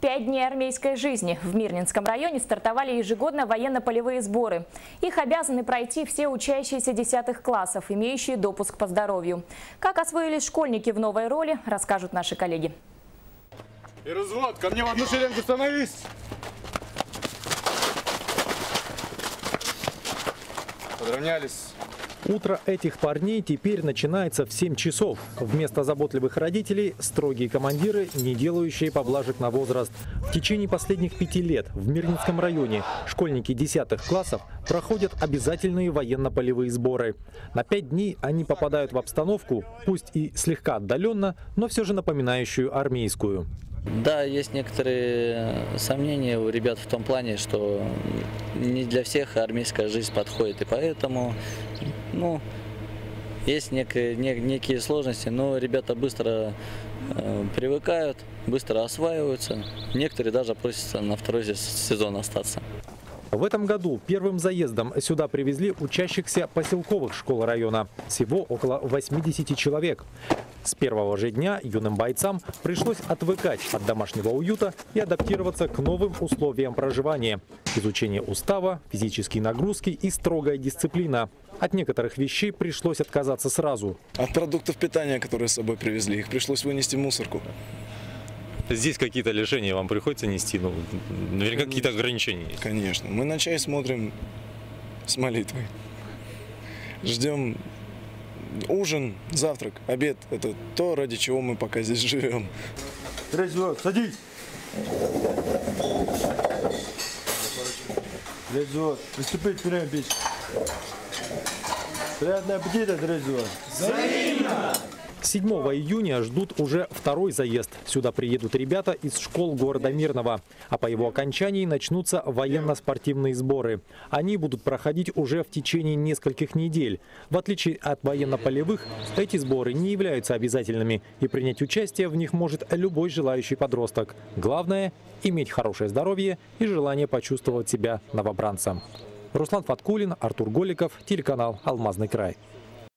5 дней армейской жизни. В Мирнинском районе стартовали ежегодно военно-полевые сборы. Их обязаны пройти все учащиеся 10 классов, имеющие допуск по здоровью. Как освоились школьники в новой роли, расскажут наши коллеги. И развод, ко мне в одну шеренгу становись! Подравнялись. Утро этих парней теперь начинается в 7 часов. Вместо заботливых родителей – строгие командиры, не делающие поблажек на возраст. В течение последних 5 лет в Мирнинском районе школьники 10 классов проходят обязательные военно-полевые сборы. На 5 дней они попадают в обстановку, пусть и слегка отдаленно, но все же напоминающую армейскую. Да, есть некоторые сомнения у ребят в том плане, что не для всех армейская жизнь подходит, и поэтому, есть некие сложности, но ребята быстро привыкают, быстро осваиваются, некоторые даже просятся на второй сезон остаться. В этом году первым заездом сюда привезли учащихся поселковых школ района. Всего около 80 человек. С первого же дня юным бойцам пришлось отвыкать от домашнего уюта и адаптироваться к новым условиям проживания. Изучение устава, физические нагрузки и строгая дисциплина. От некоторых вещей пришлось отказаться сразу. От продуктов питания, которые с собой привезли, их пришлось вынести в мусорку. Здесь какие-то лишения вам приходится нести? Наверняка какие-то ограничения есть. Конечно. Мы на чай смотрим с молитвой. Ждем ужин, завтрак, обед. Это то, ради чего мы пока здесь живем. Развод, садись! Развод, приступить к приему пищи. Приятного аппетита, развод! Взаимно! 7 июня ждут уже второй заезд. Сюда приедут ребята из школ города Мирного. А по его окончании начнутся военно-спортивные сборы. Они будут проходить уже в течение нескольких недель. В отличие от военно-полевых, эти сборы не являются обязательными. И принять участие в них может любой желающий подросток. Главное – иметь хорошее здоровье и желание почувствовать себя новобранцем. Руслан Фаткулин, Артур Голиков, телеканал «Алмазный край».